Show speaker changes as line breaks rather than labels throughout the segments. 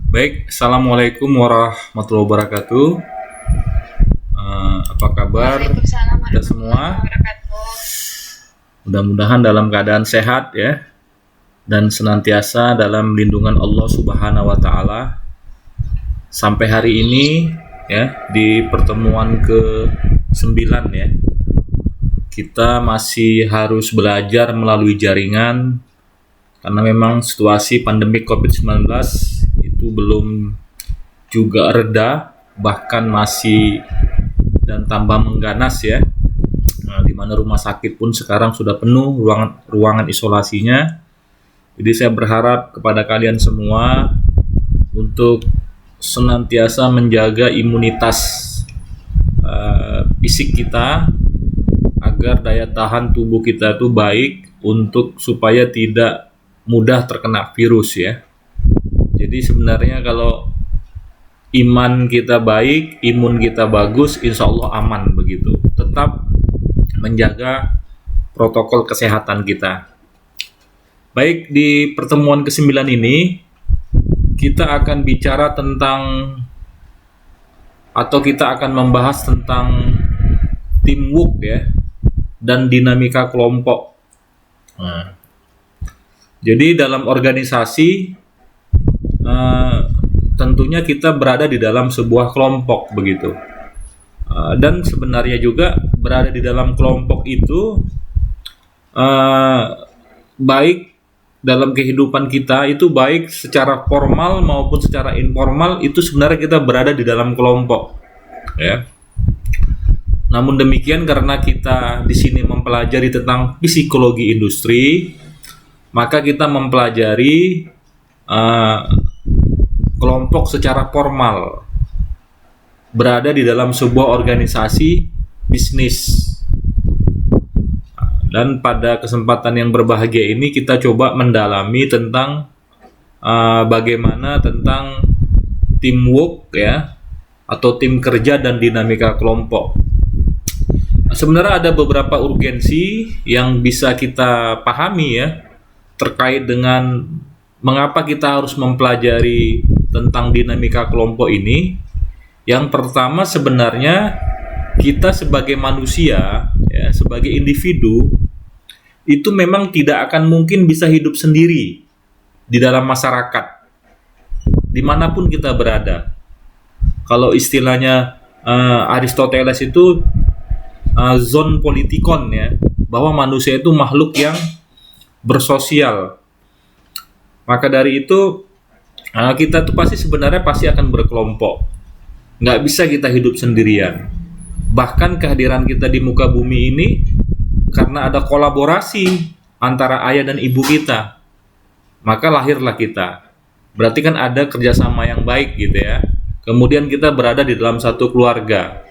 Baik, Assalamualaikum warahmatullahi wabarakatuh. Apa kabar
Waalaikumsalam
kita
warahmatullahi
semua?
wabarakatuh.
Mudah-mudahan dalam keadaan sehat ya, dan senantiasa dalam lindungan Allah Subhanahu wa Ta'ala. Sampai hari ini ya, di pertemuan ke-9 ya, kita masih harus belajar melalui jaringan karena memang situasi pandemi COVID-19 itu belum juga reda, bahkan masih dan tambah mengganas ya. Di mana rumah sakit pun sekarang sudah penuh ruangan isolasinya. Jadi saya berharap kepada kalian semua untuk senantiasa menjaga imunitas fisik kita agar daya tahan tubuh kita itu baik untuk supaya tidak mudah terkena virus ya. Jadi sebenarnya kalau iman kita baik, imun kita bagus, insya Allah aman begitu. Tetap menjaga protokol kesehatan kita. Baik, di pertemuan ke-9 ini kita akan bicara tentang atau kita akan membahas tentang teamwork ya dan dinamika kelompok. Jadi dalam organisasi tentunya kita berada di dalam sebuah kelompok begitu. Dan sebenarnya juga berada di dalam kelompok itu baik dalam kehidupan kita itu baik secara formal maupun secara informal itu sebenarnya kita berada di dalam kelompok ya. Namun demikian karena kita di sini mempelajari tentang psikologi industri, maka kita mempelajari kelompok secara formal, berada di dalam sebuah organisasi bisnis. Dan pada kesempatan yang berbahagia ini kita coba mendalami tentang bagaimana tentang teamwork ya, atau tim kerja dan dinamika kelompok. Sebenarnya ada beberapa urgensi yang bisa kita pahami ya terkait dengan mengapa kita harus mempelajari tentang dinamika kelompok ini. Yang pertama sebenarnya kita sebagai manusia ya, sebagai individu itu memang tidak akan mungkin bisa hidup sendiri di dalam masyarakat dimanapun kita berada. Kalau istilahnya Aristoteles itu zon politikon ya, bahwa manusia itu makhluk yang bersosial. Maka dari itu kita tuh sebenarnya pasti akan berkelompok. Nggak bisa kita hidup sendirian. Bahkan kehadiran kita di muka bumi ini karena ada kolaborasi antara ayah dan ibu kita, maka lahirlah kita. Berarti kan ada kerjasama yang baik gitu ya. Kemudian kita berada di dalam satu keluarga.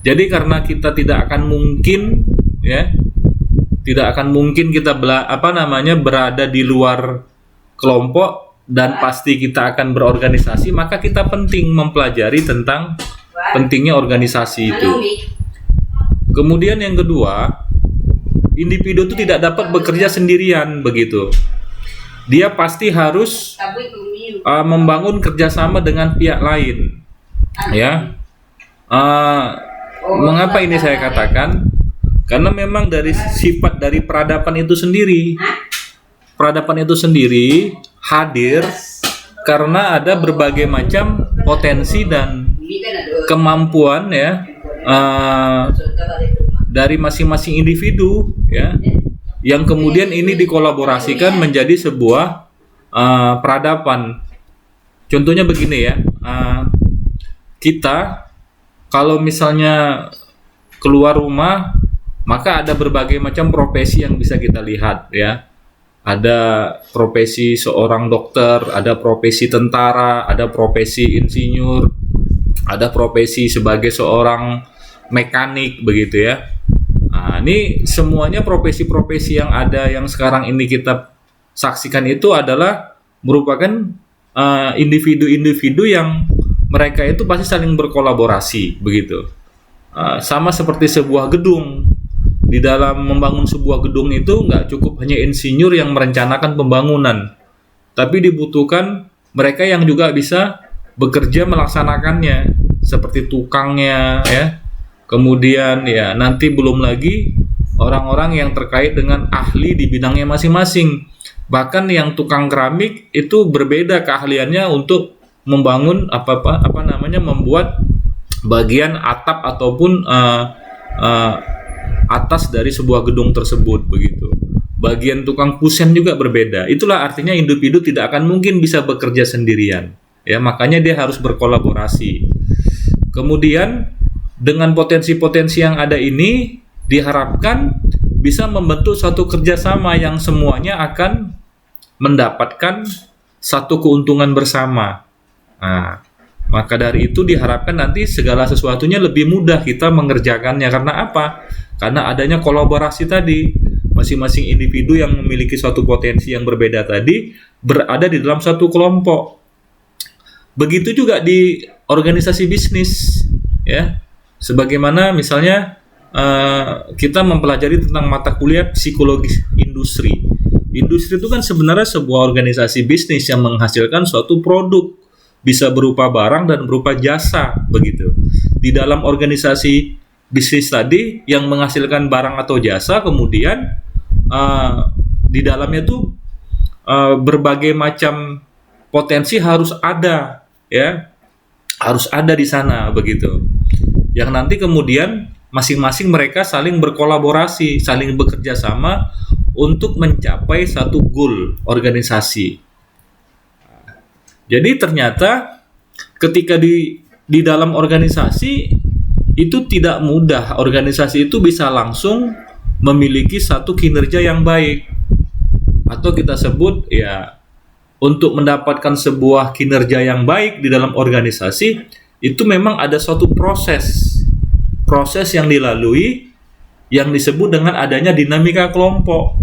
Jadi karena kita tidak akan mungkin ya, tidak akan mungkin kita berada di luar kelompok dan pasti kita akan berorganisasi, maka kita penting mempelajari tentang pentingnya organisasi itu. Kemudian yang kedua, individu itu tidak dapat bekerja sendirian begitu. Dia pasti harus membangun kerjasama dengan pihak lain. Ya, mengapa ini saya katakan? Karena memang dari sifat dari peradaban itu sendiri. Peradaban itu sendiri hadir karena ada berbagai macam potensi dan kemampuan ya dari masing-masing individu ya, yang kemudian ini dikolaborasikan menjadi sebuah peradaban. Contohnya begini ya, kita kalau misalnya keluar rumah maka ada berbagai macam profesi yang bisa kita lihat ya. Ada profesi seorang dokter, ada profesi tentara, ada profesi insinyur, ada profesi sebagai seorang mekanik begitu ya. Nah, ini semuanya profesi-profesi yang ada yang sekarang ini kita saksikan itu adalah merupakan individu-individu yang mereka itu pasti saling berkolaborasi begitu. Sama seperti sebuah gedung. Di dalam membangun sebuah gedung itu nggak cukup hanya insinyur yang merencanakan pembangunan, tapi dibutuhkan mereka yang juga bisa bekerja melaksanakannya, seperti tukangnya ya. Kemudian ya nanti belum lagi orang-orang yang terkait dengan ahli di bidangnya masing-masing. Bahkan yang tukang keramik itu berbeda keahliannya untuk membangun membuat bagian atap ataupun atas dari sebuah gedung tersebut begitu. Bagian tukang kusen juga berbeda. Itulah artinya individu tidak akan mungkin bisa bekerja sendirian. Ya, makanya dia harus berkolaborasi. Kemudian dengan potensi-potensi yang ada ini diharapkan bisa membentuk satu kerjasama yang semuanya akan mendapatkan satu keuntungan bersama. Nah, maka dari itu diharapkan nanti segala sesuatunya lebih mudah kita mengerjakannya. Karena apa? Karena adanya kolaborasi tadi. Masing-masing individu yang memiliki suatu potensi yang berbeda tadi berada di dalam satu kelompok. Begitu juga di organisasi bisnis, ya. Sebagaimana misalnya kita mempelajari tentang mata kuliah psikologi industri. Industri itu kan sebenarnya sebuah organisasi bisnis yang menghasilkan suatu produk, bisa berupa barang dan berupa jasa, begitu. Di dalam organisasi bisnis tadi yang menghasilkan barang atau jasa, kemudian di dalamnya tuh berbagai macam potensi harus ada, ya, harus ada di sana, begitu. Yang nanti kemudian masing-masing mereka saling berkolaborasi, saling bekerja sama untuk mencapai satu goal organisasi. Jadi ternyata ketika di dalam organisasi itu tidak mudah. Organisasi itu bisa langsung memiliki satu kinerja yang baik, atau kita sebut ya, untuk mendapatkan sebuah kinerja yang baik di dalam organisasi itu memang ada suatu proses yang dilalui yang disebut dengan adanya dinamika kelompok.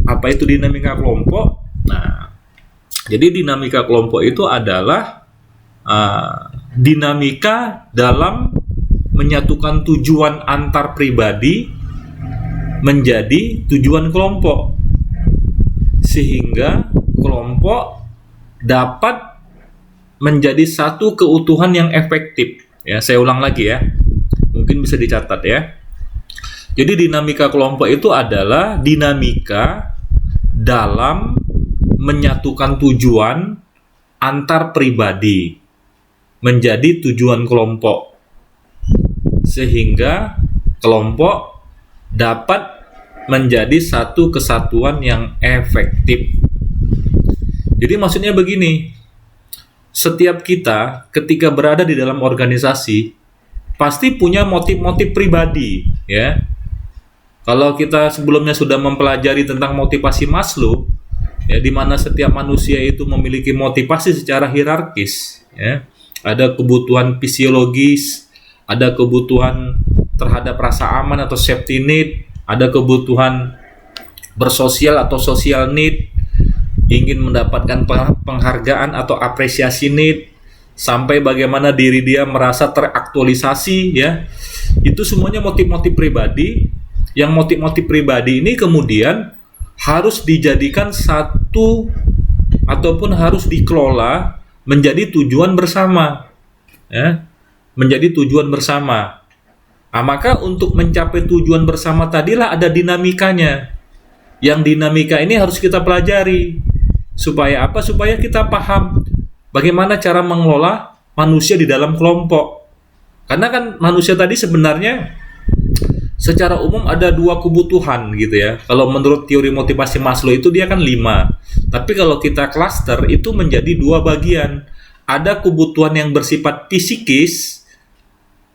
Apa itu dinamika kelompok? Nah, jadi dinamika kelompok itu adalah dinamika dalam menyatukan tujuan antar pribadi menjadi tujuan kelompok, sehingga kelompok dapat menjadi satu keutuhan yang efektif. Ya, saya ulang lagi ya, mungkin bisa dicatat ya. Jadi dinamika kelompok itu adalah dinamika dalam menyatukan tujuan antar pribadi menjadi tujuan kelompok, sehingga kelompok dapat menjadi satu kesatuan yang efektif. Jadi maksudnya begini, setiap kita ketika berada di dalam organisasi pasti punya motif-motif pribadi, ya. Kalau kita sebelumnya sudah mempelajari tentang motivasi Maslow, ya, di mana setiap manusia itu memiliki motivasi secara hierarkis, ya. Ada kebutuhan fisiologis, ada kebutuhan terhadap rasa aman atau safety need, ada kebutuhan bersosial atau social need, ingin mendapatkan penghargaan atau apresiasi need, sampai bagaimana diri dia merasa teraktualisasi, ya. Itu semuanya motif-motif pribadi, yang motif-motif pribadi ini kemudian harus dijadikan satu ataupun harus dikelola menjadi tujuan bersama, ya, menjadi tujuan bersama. Nah, maka untuk mencapai tujuan bersama tadilah ada dinamikanya. Yang dinamika ini harus kita pelajari. Supaya apa? Supaya kita paham bagaimana cara mengelola manusia di dalam kelompok. Karena kan manusia tadi sebenarnya secara umum ada dua kebutuhan gitu ya. Kalau menurut teori motivasi Maslow itu dia kan 5. Tapi kalau kita cluster itu menjadi 2 bagian. Ada kebutuhan yang bersifat psikis,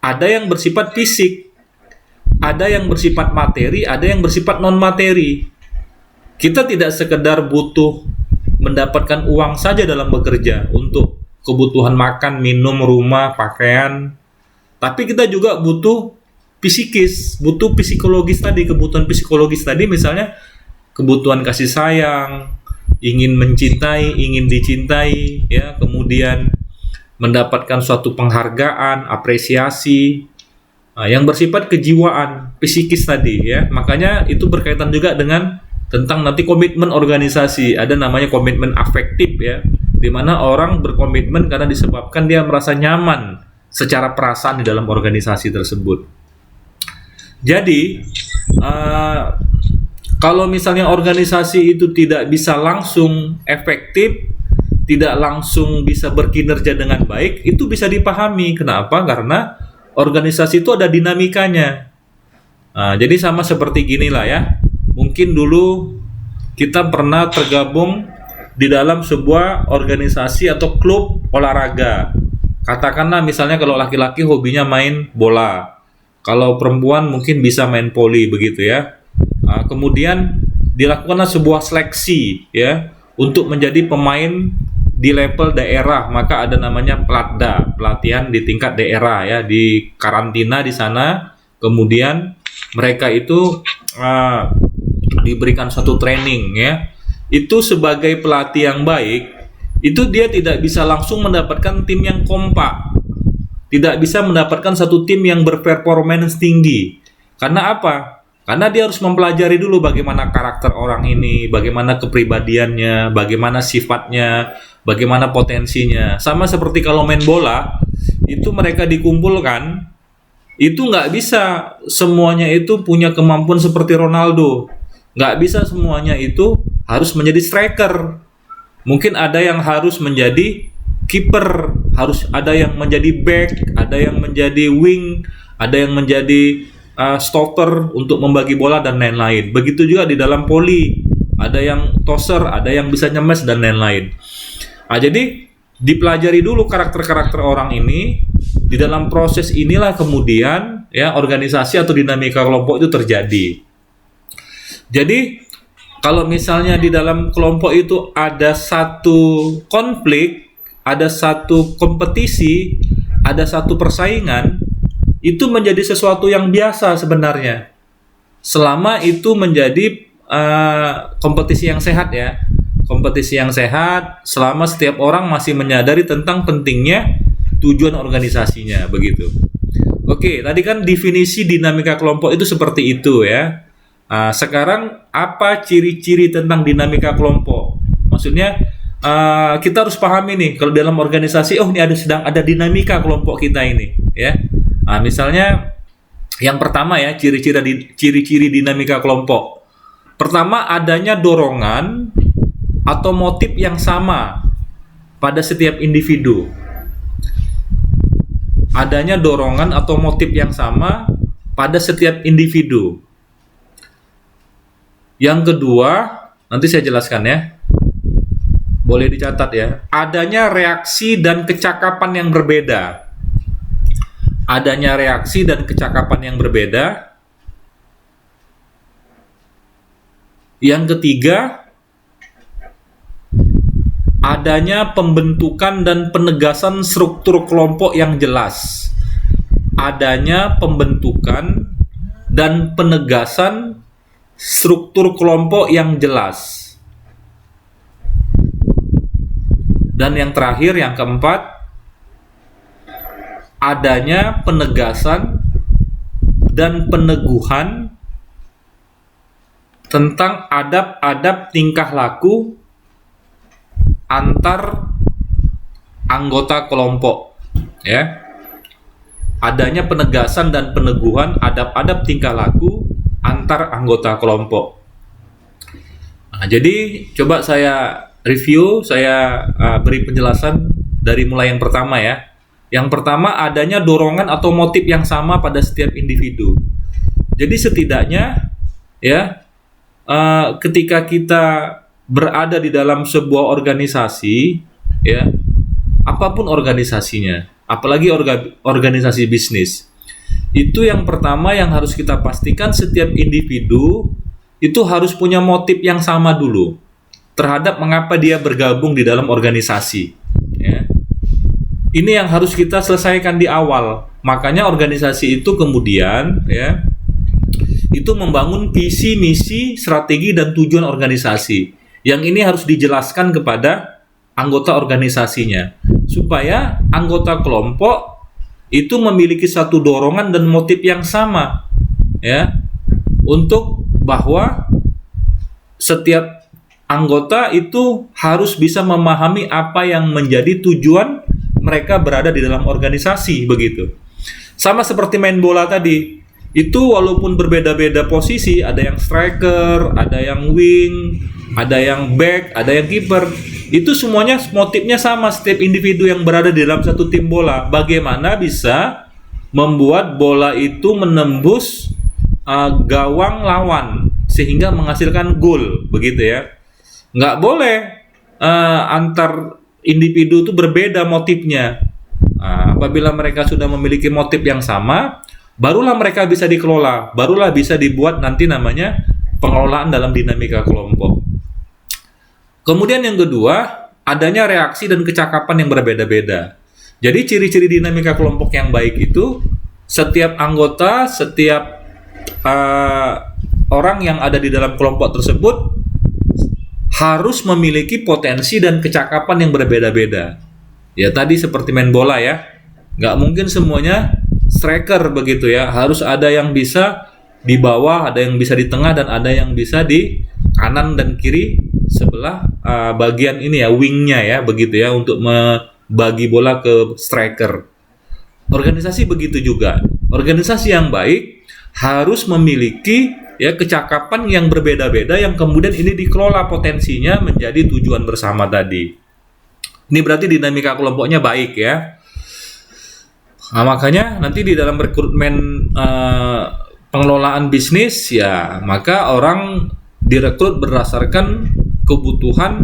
ada yang bersifat fisik, ada yang bersifat materi, ada yang bersifat non materi. Kita tidak sekedar butuh mendapatkan uang saja dalam bekerja untuk kebutuhan makan, minum, rumah, pakaian, tapi kita juga butuh psikis, butuh psikologis tadi, kebutuhan psikologis tadi, misalnya kebutuhan kasih sayang, ingin mencintai, ingin dicintai, ya, kemudian mendapatkan suatu penghargaan, apresiasi, yang bersifat kejiwaan, psikis tadi, ya. Makanya itu berkaitan juga dengan tentang nanti komitmen organisasi. Ada namanya komitmen afektif, ya. di mana orang berkomitmen karena disebabkan dia merasa nyaman secara perasaan di dalam organisasi tersebut. Jadi kalau misalnya organisasi itu tidak bisa langsung efektif, tidak langsung bisa berkinerja dengan baik, itu bisa dipahami. Kenapa? Karena organisasi itu ada dinamikanya. Jadi sama seperti gini lah ya. Mungkin dulu kita pernah tergabung di dalam sebuah organisasi atau klub olahraga. Katakanlah misalnya kalau laki-laki hobinya main bola, kalau perempuan mungkin bisa main voli begitu ya. Kemudian dilakukanlah sebuah seleksi ya untuk menjadi pemain di level daerah, maka ada namanya Platda, pelatihan di tingkat daerah ya, di karantina di sana. Kemudian mereka itu diberikan satu training ya. Itu sebagai pelatih yang baik, itu dia tidak bisa langsung mendapatkan tim yang kompak, tidak bisa mendapatkan satu tim yang berperformance tinggi. Karena apa? Karena dia harus mempelajari dulu bagaimana karakter orang ini, bagaimana kepribadiannya, bagaimana sifatnya, bagaimana potensinya. Sama seperti kalau main bola, itu mereka dikumpulkan, itu nggak bisa semuanya itu punya kemampuan seperti Ronaldo. Nggak bisa semuanya itu harus menjadi striker. Mungkin ada yang harus menjadi kiper, harus ada yang menjadi back, ada yang menjadi wing, ada yang menjadi stopper untuk membagi bola dan lain-lain. Begitu juga di dalam voli, ada yang tosser, ada yang bisa nyemes dan lain-lain. Jadi dipelajari dulu karakter-karakter orang ini. Di dalam proses inilah kemudian ya organisasi atau dinamika kelompok itu terjadi. Jadi kalau misalnya di dalam kelompok itu ada satu konflik, ada satu kompetisi, ada satu persaingan, itu menjadi sesuatu yang biasa sebenarnya. Selama itu menjadi kompetisi yang sehat ya. Kompetisi yang sehat selama setiap orang masih menyadari tentang pentingnya tujuan organisasinya, begitu. Oke, tadi kan definisi dinamika kelompok itu seperti itu ya. Sekarang apa ciri-ciri tentang dinamika kelompok? Maksudnya kita harus pahami nih kalau dalam organisasi, ini sedang ada dinamika kelompok kita ini ya. Misalnya yang pertama ya, ciri-ciri dinamika kelompok. Pertama, adanya dorongan atau motif yang sama pada setiap individu. Adanya dorongan atau motif yang sama pada setiap individu. Yang kedua, nanti saya jelaskan ya. Boleh dicatat ya. Adanya reaksi dan kecakapan yang berbeda. Adanya reaksi dan kecakapan yang berbeda. Yang ketiga, adanya pembentukan dan penegasan struktur kelompok yang jelas. Adanya pembentukan dan penegasan struktur kelompok yang jelas. Dan yang terakhir, yang keempat, adanya penegasan dan peneguhan tentang adab-adab tingkah laku antar anggota kelompok ya. Adanya penegasan dan peneguhan adab-adab tingkah laku antar anggota kelompok. Jadi coba saya review, saya beri penjelasan dari mulai yang pertama ya. Yang pertama, adanya dorongan atau motif yang sama pada setiap individu. Jadi setidaknya ya, ketika kita berada di dalam sebuah organisasi ya, apapun organisasinya, apalagi organisasi bisnis, itu yang pertama yang harus kita pastikan, setiap individu itu harus punya motif yang sama dulu terhadap mengapa dia bergabung di dalam organisasi ya. Ini yang harus kita selesaikan di awal. Makanya organisasi itu kemudian ya, itu membangun visi, misi, strategi, dan tujuan organisasi. Yang ini harus dijelaskan kepada anggota organisasinya, supaya anggota kelompok itu memiliki satu dorongan dan motif yang sama ya, untuk bahwa setiap anggota itu harus bisa memahami apa yang menjadi tujuan mereka berada di dalam organisasi, begitu. Sama seperti main bola tadi, itu walaupun berbeda-beda posisi, ada yang striker, ada yang wing, ada yang back, ada yang kiper, itu semuanya motifnya sama. Setiap individu yang berada di dalam satu tim bola, bagaimana bisa membuat bola itu menembus gawang lawan sehingga menghasilkan gol, begitu ya. Nggak boleh antar individu itu berbeda motifnya. Apabila mereka sudah memiliki motif yang sama, barulah mereka bisa dikelola, barulah bisa dibuat nanti namanya pengelolaan dalam dinamika kelompok. Kemudian yang kedua, adanya reaksi dan kecakapan yang berbeda-beda. Jadi ciri-ciri dinamika kelompok yang baik itu, setiap anggota, setiap orang yang ada di dalam kelompok tersebut harus memiliki potensi dan kecakapan yang berbeda-beda. Ya tadi seperti main bola ya, nggak mungkin semuanya striker begitu ya. Harus ada yang bisa di bawah, ada yang bisa di tengah, dan ada yang bisa di kanan dan kiri sebelah bagian ini ya, wingnya ya, begitu ya, untuk membagi bola ke striker. Organisasi begitu juga. Organisasi yang baik harus memiliki ya kecakapan yang berbeda-beda yang kemudian ini dikelola potensinya menjadi tujuan bersama tadi. Ini berarti dinamika kelompoknya baik ya. Nah, makanya nanti di dalam rekrutmen pengelolaan bisnis ya, maka orang direkrut berdasarkan kebutuhan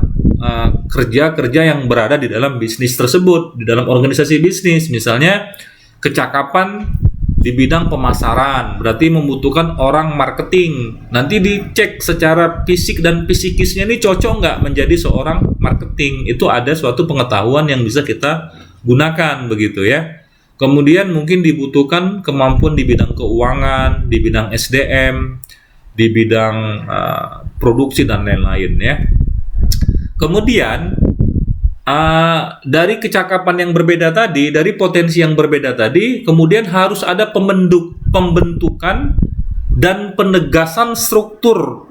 kerja-kerja yang berada di dalam bisnis tersebut, di dalam organisasi bisnis. Misalnya kecakapan di bidang pemasaran, berarti membutuhkan orang marketing. Nanti dicek secara fisik dan psikisnya ini cocok nggak menjadi seorang marketing. Itu ada suatu pengetahuan yang bisa kita gunakan begitu ya. Kemudian mungkin dibutuhkan kemampuan di bidang keuangan, di bidang SDM, di bidang produksi dan lain-lain ya. Kemudian dari kecakapan yang berbeda tadi, dari potensi yang berbeda tadi, kemudian harus ada pembentukan dan penegasan struktur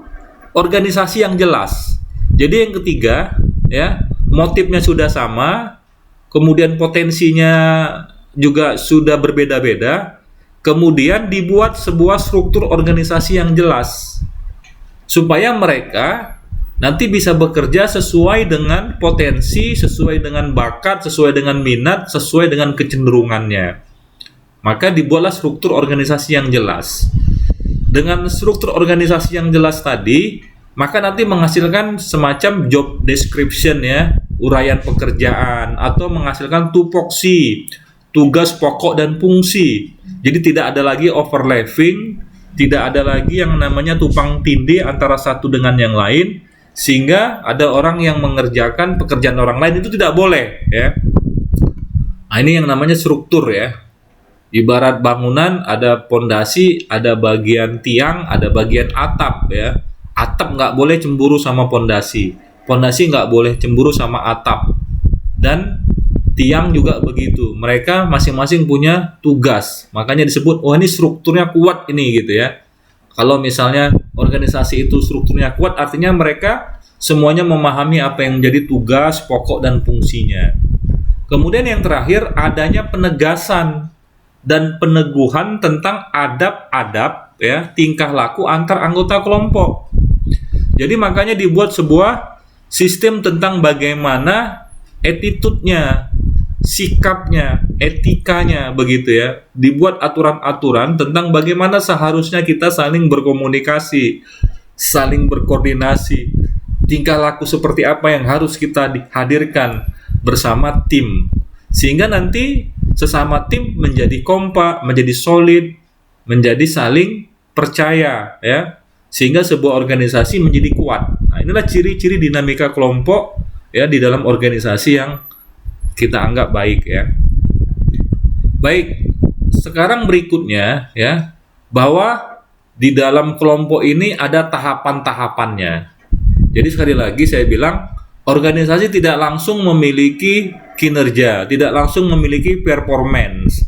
organisasi yang jelas. Jadi yang ketiga, ya, motifnya sudah sama, kemudian potensinya juga sudah berbeda-beda, kemudian dibuat sebuah struktur organisasi yang jelas, supaya mereka nanti bisa bekerja sesuai dengan potensi, sesuai dengan bakat, sesuai dengan minat, sesuai dengan kecenderungannya. Maka dibuatlah struktur organisasi yang jelas. Dengan struktur organisasi yang jelas tadi, maka nanti menghasilkan semacam job description ya, uraian pekerjaan, atau menghasilkan tupoksi, tugas pokok dan fungsi. Jadi tidak ada lagi overlapping, tidak ada lagi yang namanya tumpang tindih antara satu dengan yang lain, sehingga ada orang yang mengerjakan pekerjaan orang lain, itu tidak boleh ya. Nah, ini yang namanya struktur ya. Ibarat bangunan ada pondasi, ada bagian tiang, ada bagian atap ya. Atap nggak boleh cemburu sama pondasi, pondasi nggak boleh cemburu sama atap, dan tiang juga begitu. Mereka masing-masing punya tugas, makanya disebut oh ini strukturnya kuat ini gitu ya. Kalau misalnya organisasi itu strukturnya kuat, artinya mereka semuanya memahami apa yang menjadi tugas, pokok, dan fungsinya. Kemudian yang terakhir, adanya penegasan dan peneguhan tentang adab-adab ya, tingkah laku antar anggota kelompok. Jadi makanya dibuat sebuah sistem tentang bagaimana attitude-nya, sikapnya, etikanya begitu ya. Dibuat aturan-aturan tentang bagaimana seharusnya kita saling berkomunikasi, saling berkoordinasi, tingkah laku seperti apa yang harus kita hadirkan bersama tim, sehingga nanti sesama tim menjadi kompak, menjadi solid, menjadi saling percaya ya, sehingga sebuah organisasi menjadi kuat. Nah, inilah ciri-ciri dinamika kelompok ya di dalam organisasi yang kita anggap baik ya. Baik, sekarang berikutnya ya, bahwa di dalam kelompok ini ada tahapan-tahapannya. Jadi sekali lagi saya bilang, organisasi tidak langsung memiliki kinerja, tidak langsung memiliki performance,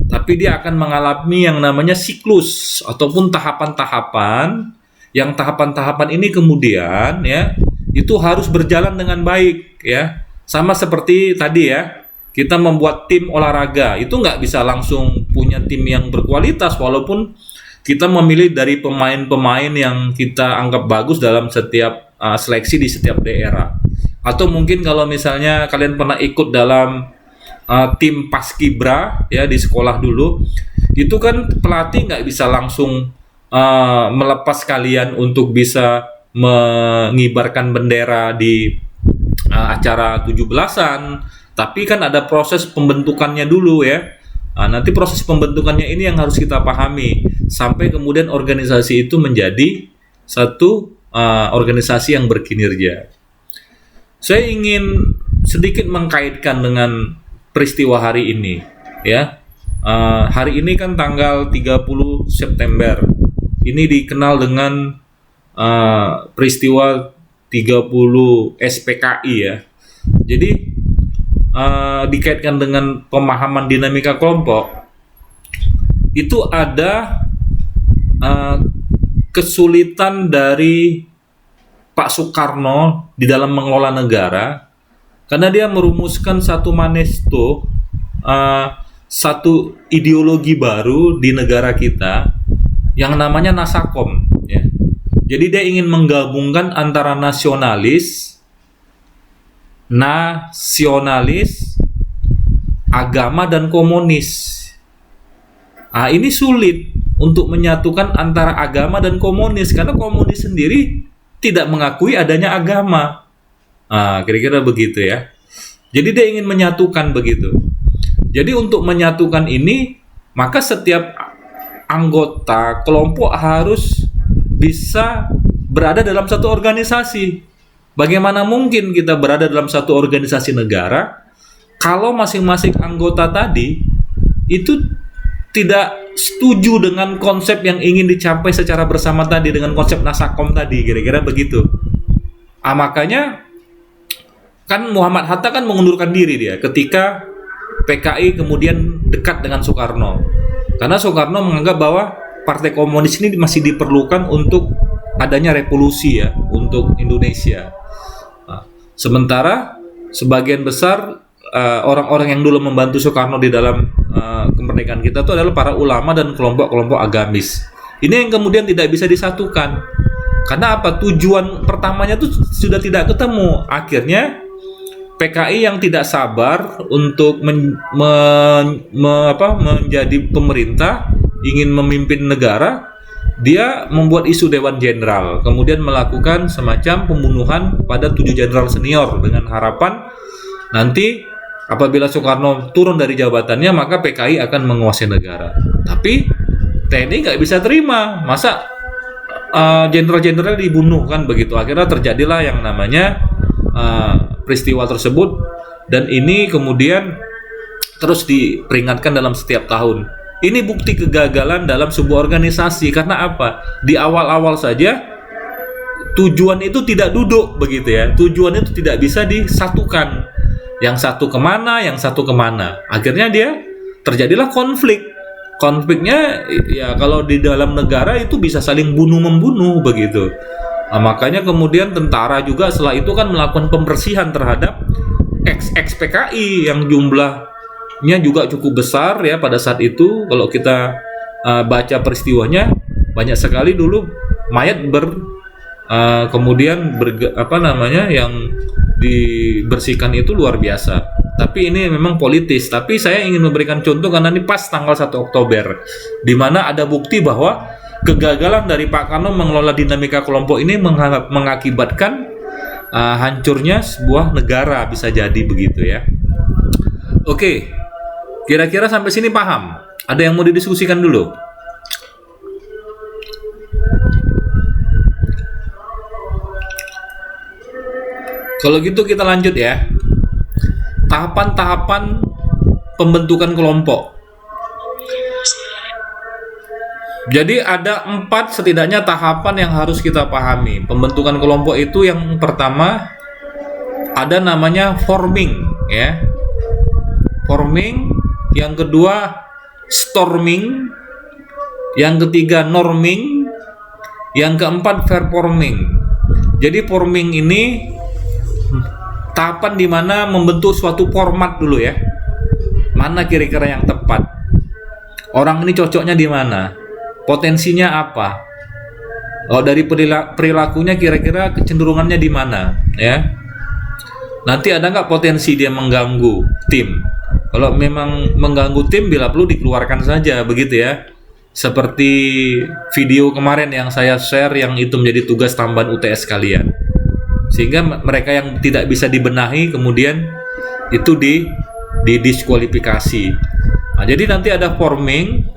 tapi dia akan mengalami yang namanya siklus ataupun tahapan-tahapan, yang tahapan-tahapan ini kemudian ya itu harus berjalan dengan baik ya. Sama seperti tadi ya, kita membuat tim olahraga itu nggak bisa langsung punya tim yang berkualitas walaupun kita memilih dari pemain-pemain yang kita anggap bagus dalam setiap seleksi di setiap daerah. Atau mungkin kalau misalnya kalian pernah ikut dalam tim paskibra ya di sekolah dulu, itu kan pelatih nggak bisa langsung melepas kalian untuk bisa mengibarkan bendera di acara 17-an, tapi kan ada proses pembentukannya dulu ya. Nanti proses pembentukannya ini yang harus kita pahami sampai kemudian organisasi itu menjadi satu organisasi yang berkinerja. Saya ingin sedikit mengkaitkan dengan peristiwa hari ini ya. Hari ini kan tanggal 30 September. Ini dikenal dengan peristiwa 30 SPKI ya. Jadi dikaitkan dengan pemahaman dinamika kelompok, itu ada kesulitan dari Pak Soekarno di dalam mengelola negara karena dia merumuskan satu manifesto, satu ideologi baru di negara kita yang namanya Nasakom ya. Jadi dia ingin menggabungkan antara nasionalis, agama dan komunis. Ini sulit untuk menyatukan antara agama dan komunis karena komunis sendiri tidak mengakui adanya agama. Kira-kira begitu ya. Jadi dia ingin menyatukan begitu. Jadi untuk menyatukan ini, maka setiap anggota kelompok harus bisa berada dalam satu organisasi. Bagaimana mungkin kita berada dalam satu organisasi negara kalau masing-masing anggota tadi itu tidak setuju dengan konsep yang ingin dicapai secara bersama tadi, dengan konsep Nasakom tadi, kira-kira begitu. Makanya kan Muhammad Hatta kan mengundurkan diri dia ketika PKI kemudian dekat dengan Soekarno. Karena Soekarno menganggap bahwa Partai Komunis ini masih diperlukan untuk adanya revolusi ya, untuk Indonesia. Sementara sebagian besar orang-orang yang dulu membantu Soekarno di dalam kemerdekaan kita itu adalah para ulama dan kelompok-kelompok agamis. Ini yang kemudian tidak bisa disatukan. Karena apa? Tujuan pertamanya itu sudah tidak ketemu. Akhirnya PKI yang tidak sabar untuk menjadi pemerintah, ingin memimpin negara, dia membuat isu Dewan Jenderal, kemudian melakukan semacam pembunuhan pada 7 jenderal senior dengan harapan nanti apabila Soekarno turun dari jabatannya maka PKI akan menguasai negara. Tapi TNI nggak bisa terima, masa jenderal-jenderal dibunuh kan begitu. Akhirnya terjadilah yang namanya peristiwa tersebut, dan ini kemudian terus diperingatkan dalam setiap tahun. Ini bukti kegagalan dalam sebuah organisasi. Karena apa? Di awal-awal saja tujuan itu tidak duduk begitu ya. Tujuan itu tidak bisa disatukan. Yang satu kemana, yang satu kemana. Akhirnya dia terjadilah konflik. Konfliknya ya kalau di dalam negara itu bisa saling bunuh-membunuh begitu. Makanya kemudian tentara juga setelah itu kan melakukan pembersihan terhadap ex-PKI yang jumlahnya juga cukup besar ya pada saat itu. Kalau kita baca peristiwanya, banyak sekali dulu mayat yang dibersihkan itu luar biasa. Tapi ini memang politis. Tapi saya ingin memberikan contoh karena ini pas tanggal 1 Oktober, di mana ada bukti bahwa kegagalan dari Pak Karno mengelola dinamika kelompok ini mengakibatkan hancurnya sebuah negara, bisa jadi begitu ya. Oke, kira-kira sampai sini paham? Ada yang mau didiskusikan dulu? Kalau gitu kita lanjut ya. Tahapan-tahapan pembentukan kelompok. Jadi ada 4 setidaknya tahapan yang harus kita pahami. Pembentukan kelompok itu yang pertama ada namanya forming ya. Forming, yang kedua storming, yang ketiga norming, yang keempat performing. Jadi forming ini tahapan di mana membentuk suatu format dulu ya. Mana kira-kira yang tepat? Orang ini cocoknya di mana? Potensinya apa? Kalau dari perilakunya kira-kira kecenderungannya di mana ya? Nanti ada nggak potensi dia mengganggu tim? Kalau memang mengganggu tim, bila perlu dikeluarkan saja, begitu ya. Seperti video kemarin yang saya share, yang itu menjadi tugas tambahan UTS kalian. Sehingga mereka yang tidak bisa dibenahi kemudian itu didiskualifikasi. Nah, jadi nanti ada forming.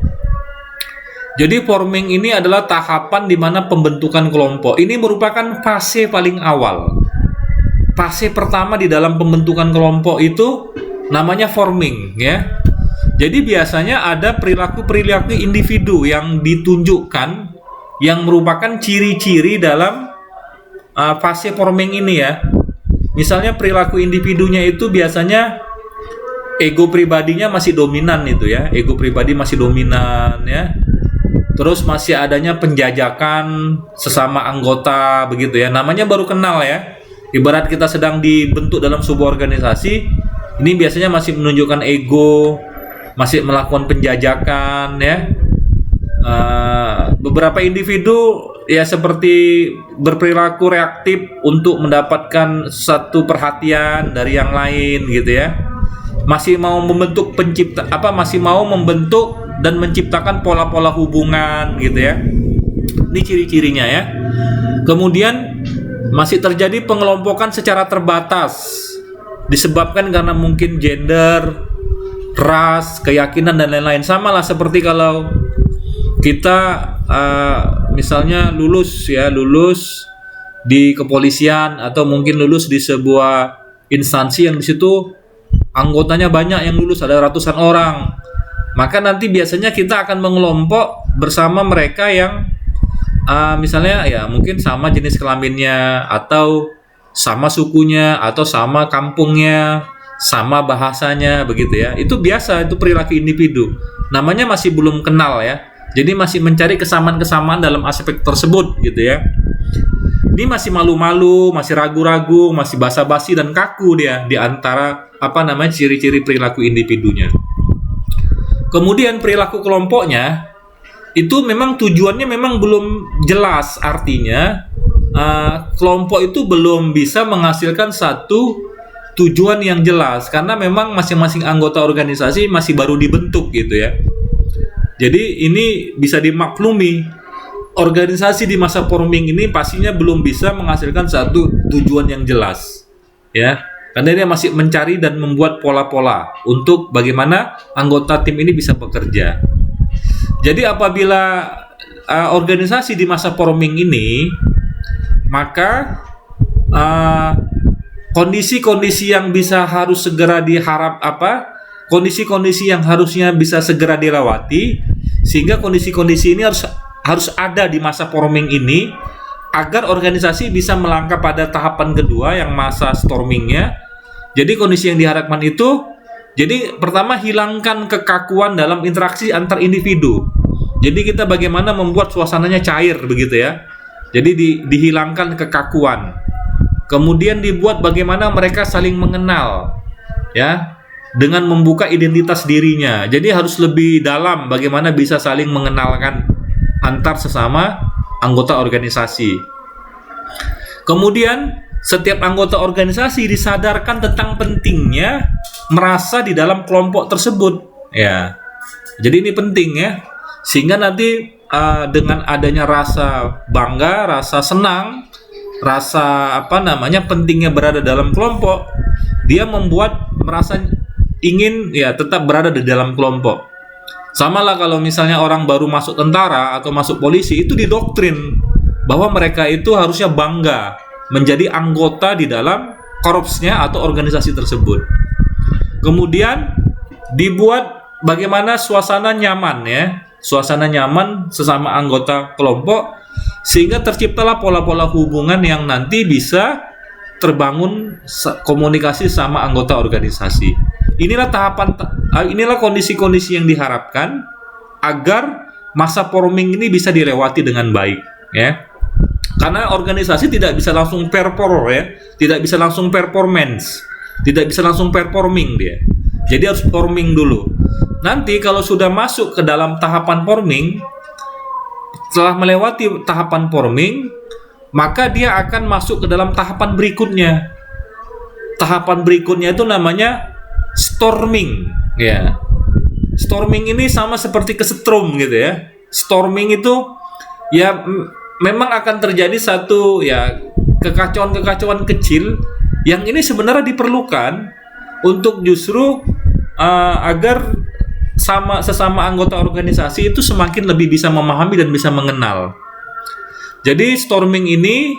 Jadi forming ini adalah tahapan di mana pembentukan kelompok. Ini merupakan fase paling awal. Fase pertama di dalam pembentukan kelompok itu namanya forming ya. Jadi biasanya ada perilaku-perilaku individu yang ditunjukkan yang merupakan ciri-ciri dalam fase forming ini ya. Misalnya perilaku individunya itu biasanya ego pribadinya masih dominan itu ya. Ego pribadi masih dominan ya. Terus masih adanya penjajakan sesama anggota begitu ya. Namanya baru kenal ya. Ibarat kita sedang dibentuk dalam sebuah organisasi, ini biasanya masih menunjukkan ego, masih melakukan penjajakan ya. Beberapa individu ya seperti berperilaku reaktif untuk mendapatkan satu perhatian dari yang lain gitu ya. Masih mau membentuk masih mau membentuk dan menciptakan pola-pola hubungan gitu ya. Ini ciri-cirinya ya. Kemudian masih terjadi pengelompokan secara terbatas disebabkan karena mungkin gender, ras, keyakinan dan lain-lain. Sama lah seperti kalau kita misalnya lulus di kepolisian atau mungkin lulus di sebuah instansi yang di situ anggotanya banyak yang lulus, ada ratusan orang. Maka nanti biasanya kita akan mengelompok bersama mereka yang misalnya ya mungkin sama jenis kelaminnya atau sama sukunya atau sama kampungnya, sama bahasanya begitu ya. Itu biasa, itu perilaku individu. Namanya masih belum kenal ya. Jadi masih mencari kesamaan-kesamaan dalam aspek tersebut gitu ya. Ini masih malu-malu, masih ragu-ragu, masih basa-basi dan kaku dia di antara ciri-ciri perilaku individunya. Kemudian perilaku kelompoknya itu memang tujuannya memang belum jelas, artinya kelompok itu belum bisa menghasilkan satu tujuan yang jelas karena memang masing-masing anggota organisasi masih baru dibentuk gitu ya. Jadi ini bisa dimaklumi, organisasi di masa forming ini pastinya belum bisa menghasilkan satu tujuan yang jelas ya, karena dia masih mencari dan membuat pola-pola untuk bagaimana anggota tim ini bisa bekerja. Jadi apabila organisasi di masa forming ini, maka kondisi-kondisi yang harus segera kondisi-kondisi yang harusnya bisa segera dilewati, sehingga kondisi-kondisi ini harus ada di masa forming ini agar organisasi bisa melangkah pada tahapan kedua yang masa stormingnya. Jadi kondisi yang diharapkan itu, jadi pertama hilangkan kekakuan dalam interaksi antar individu. Jadi kita bagaimana membuat suasananya cair begitu ya. Jadi dihilangkan kekakuan. Kemudian dibuat bagaimana mereka saling mengenal ya, dengan membuka identitas dirinya. Jadi harus lebih dalam bagaimana bisa saling mengenalkan antar sesama anggota organisasi. Kemudian setiap anggota organisasi disadarkan tentang pentingnya merasa di dalam kelompok tersebut ya. Jadi ini penting ya, sehingga nanti dengan adanya rasa bangga, rasa senang, rasa pentingnya berada dalam kelompok, dia membuat merasa ingin ya tetap berada di dalam kelompok. Sama lah kalau misalnya orang baru masuk tentara atau masuk polisi, itu didoktrin bahwa mereka itu harusnya bangga menjadi anggota di dalam korpsnya atau organisasi tersebut. Kemudian dibuat bagaimana suasana nyaman ya, suasana nyaman sesama anggota kelompok, sehingga terciptalah pola-pola hubungan yang nanti bisa terbangun komunikasi sama anggota organisasi. Inilah kondisi-kondisi yang diharapkan agar masa forming ini bisa dilewati dengan baik ya. Karena organisasi tidak bisa langsung perform ya, tidak bisa langsung performance, tidak bisa langsung performing dia. Jadi harus forming dulu. Nanti kalau sudah masuk ke dalam tahapan forming, setelah melewati tahapan forming, maka dia akan masuk ke dalam tahapan berikutnya. Tahapan berikutnya itu namanya storming ya. Storming ini sama seperti kesetrum gitu ya. Storming itu ya memang akan terjadi satu ya kekacauan-kekacauan kecil yang ini sebenarnya diperlukan untuk justru agar sesama anggota organisasi itu semakin lebih bisa memahami dan bisa mengenal. Jadi storming ini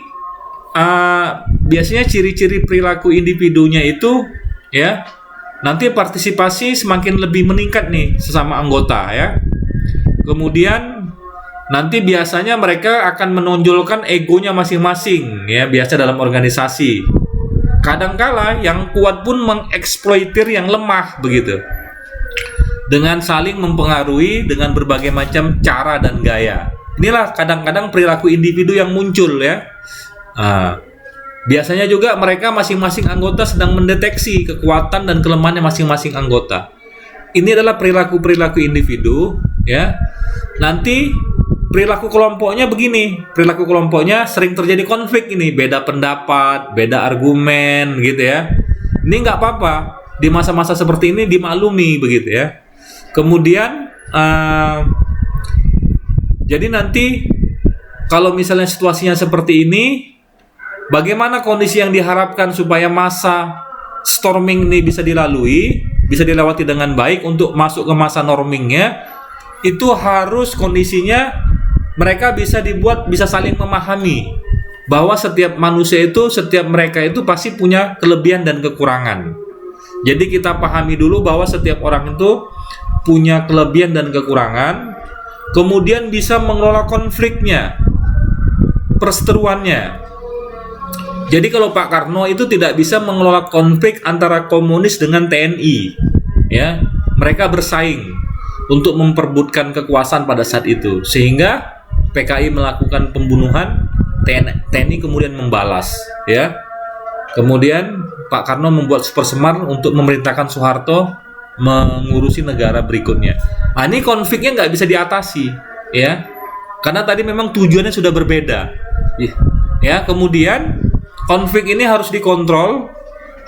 biasanya ciri-ciri perilaku individunya itu ya nanti partisipasi semakin lebih meningkat nih sesama anggota ya. Kemudian nanti biasanya mereka akan menonjolkan egonya masing-masing ya, biasa dalam organisasi. Kadangkala yang kuat pun mengeksploitir yang lemah begitu. Dengan saling mempengaruhi dengan berbagai macam cara dan gaya. Inilah kadang-kadang perilaku individu yang muncul ya. Biasanya juga mereka masing-masing anggota sedang mendeteksi kekuatan dan kelemahannya masing-masing anggota. Ini adalah perilaku-perilaku individu ya. Nanti perilaku kelompoknya begini, perilaku kelompoknya sering terjadi konflik ini, beda pendapat, beda argumen gitu ya. Ini nggak apa-apa, di masa-masa seperti ini dimaklumi begitu ya. Kemudian jadi nanti kalau misalnya situasinya seperti ini, bagaimana kondisi yang diharapkan supaya masa storming ini bisa dilalui, bisa dilewati dengan baik untuk masuk ke masa normingnya, itu harus kondisinya mereka bisa saling memahami bahwa setiap manusia itu, setiap mereka itu pasti punya kelebihan dan kekurangan. Jadi kita pahami dulu bahwa setiap orang itu punya kelebihan dan kekurangan, kemudian bisa mengelola konfliknya, perseteruannya. Jadi kalau Pak Karno itu tidak bisa mengelola konflik antara komunis dengan TNI, ya, mereka bersaing untuk memperebutkan kekuasaan pada saat itu, sehingga PKI melakukan pembunuhan, TNI kemudian membalas, ya. Kemudian Pak Karno membuat Supersemar untuk memerintahkan Soeharto mengurusi negara berikutnya. Nah, ini konfliknya nggak bisa diatasi, ya, karena tadi memang tujuannya sudah berbeda, ya. Kemudian konflik ini harus dikontrol,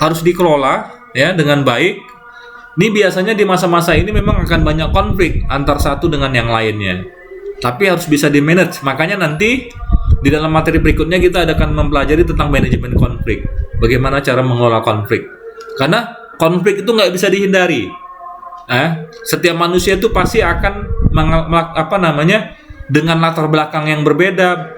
harus dikelola, ya, dengan baik. Ini biasanya di masa-masa ini memang akan banyak konflik antar satu dengan yang lainnya, tapi harus bisa di-manage. Makanya nanti di dalam materi berikutnya kita akan mempelajari tentang manajemen konflik, bagaimana cara mengelola konflik. Karena konflik itu nggak bisa dihindari. Setiap manusia itu pasti akan dengan latar belakang yang berbeda,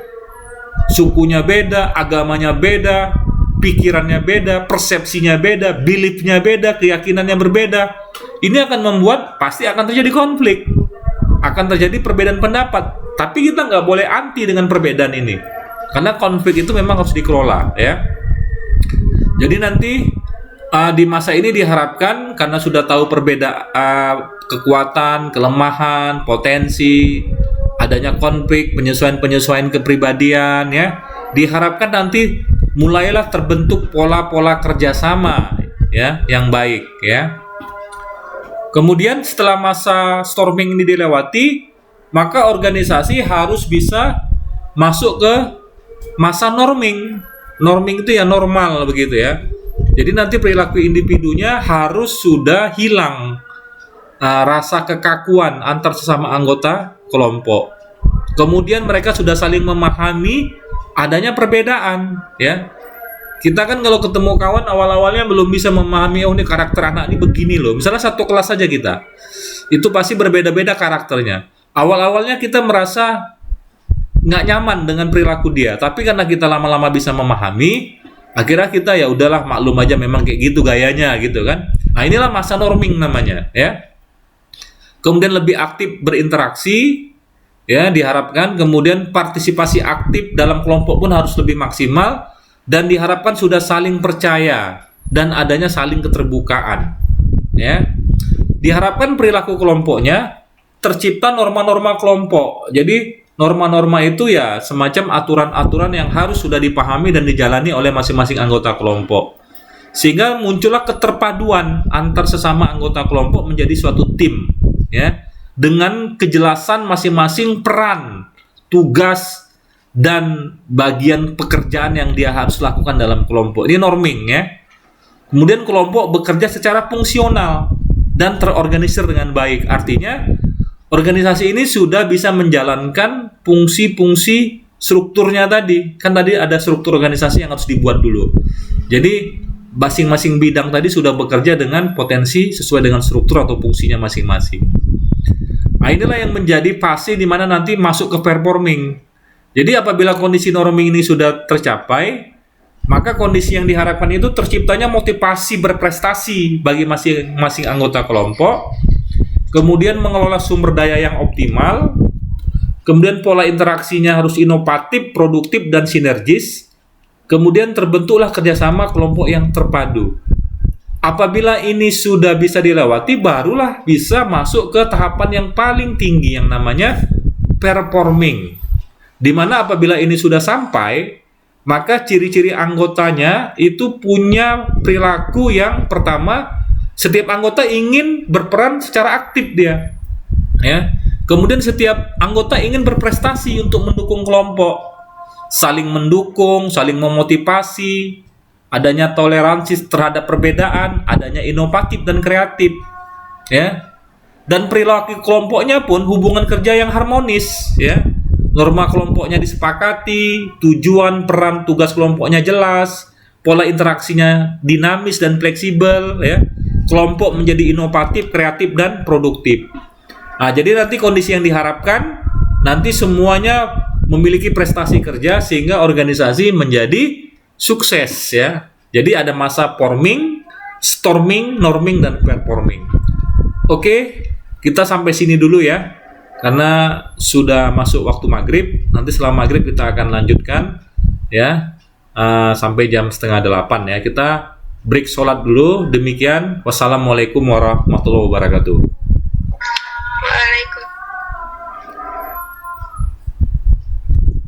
sukunya beda, agamanya beda, pikirannya beda, persepsinya beda, beliefnya beda, keyakinannya berbeda. Ini akan membuat pasti akan terjadi konflik, akan terjadi perbedaan pendapat. Tapi kita nggak boleh anti dengan perbedaan ini, karena konflik itu memang harus dikelola, ya. Jadi nanti di masa ini diharapkan karena sudah tahu perbedaan, kekuatan, kelemahan, potensi, adanya konflik, penyesuaian kepribadian, ya, diharapkan nanti mulailah terbentuk pola-pola kerjasama, ya, yang baik, ya. Kemudian setelah masa storming ini dilewati, maka organisasi harus bisa masuk ke masa norming. Norming itu ya normal begitu, ya. Jadi nanti perilaku individunya harus sudah hilang rasa kekakuan antar sesama anggota kelompok. Kemudian mereka sudah saling memahami adanya perbedaan, ya. Kita kan kalau ketemu kawan awal-awalnya belum bisa memahami, oh ini karakter anak ini begini loh. Misalnya satu kelas saja kita, itu pasti berbeda-beda karakternya. Awal-awalnya kita merasa nggak nyaman dengan perilaku dia, tapi karena kita lama-lama bisa memahami, akhirnya kita ya udahlah maklum aja, memang kayak gitu gayanya gitu kan. Nah, inilah masa norming namanya, ya. Kemudian lebih aktif berinteraksi, ya, diharapkan. Kemudian partisipasi aktif dalam kelompok pun harus lebih maksimal, dan diharapkan sudah saling percaya dan adanya saling keterbukaan, ya. Diharapkan perilaku kelompoknya tercipta norma-norma kelompok. Jadi norma-norma itu ya semacam aturan-aturan yang harus sudah dipahami dan dijalani oleh masing-masing anggota kelompok. Sehingga muncullah keterpaduan antar sesama anggota kelompok menjadi suatu tim, ya, dengan kejelasan masing-masing peran, tugas, dan bagian pekerjaan yang dia harus lakukan dalam kelompok. Ini norming, ya. Kemudian kelompok bekerja secara fungsional dan terorganisir dengan baik. Artinya organisasi ini sudah bisa menjalankan fungsi-fungsi strukturnya tadi. Kan tadi ada struktur organisasi yang harus dibuat dulu. Jadi masing-masing bidang tadi sudah bekerja dengan potensi sesuai dengan struktur atau fungsinya masing-masing. Nah, inilah yang menjadi fase di mana nanti masuk ke performing. Jadi apabila kondisi norming ini sudah tercapai, maka kondisi yang diharapkan itu terciptanya motivasi berprestasi bagi masing-masing anggota kelompok, kemudian mengelola sumber daya yang optimal, kemudian pola interaksinya harus inovatif, produktif, dan sinergis, kemudian terbentuklah kerjasama kelompok yang terpadu. Apabila ini sudah bisa dilewati, barulah bisa masuk ke tahapan yang paling tinggi yang namanya performing. Di mana apabila ini sudah sampai, maka ciri-ciri anggotanya itu punya perilaku yang pertama, setiap anggota ingin berperan secara aktif dia, ya. Kemudian setiap anggota ingin berprestasi untuk mendukung kelompok, saling mendukung, saling memotivasi, adanya toleransi terhadap perbedaan, adanya inovatif dan kreatif, ya. Dan perilaku kelompoknya pun hubungan kerja yang harmonis, ya. Norma kelompoknya disepakati, tujuan, peran, tugas kelompoknya jelas, pola interaksinya dinamis dan fleksibel, ya. Kelompok menjadi inovatif, kreatif, dan produktif. Nah, jadi nanti kondisi yang diharapkan, nanti semuanya memiliki prestasi kerja sehingga organisasi menjadi sukses, ya. Jadi ada masa forming, storming, norming, dan performing. Oke, kita sampai sini dulu ya. Karena sudah masuk waktu maghrib, nanti setelah maghrib kita akan lanjutkan, ya, sampai jam 7:30 ya. Kita break sholat dulu. Demikian, wassalamualaikum warahmatullahi wabarakatuh.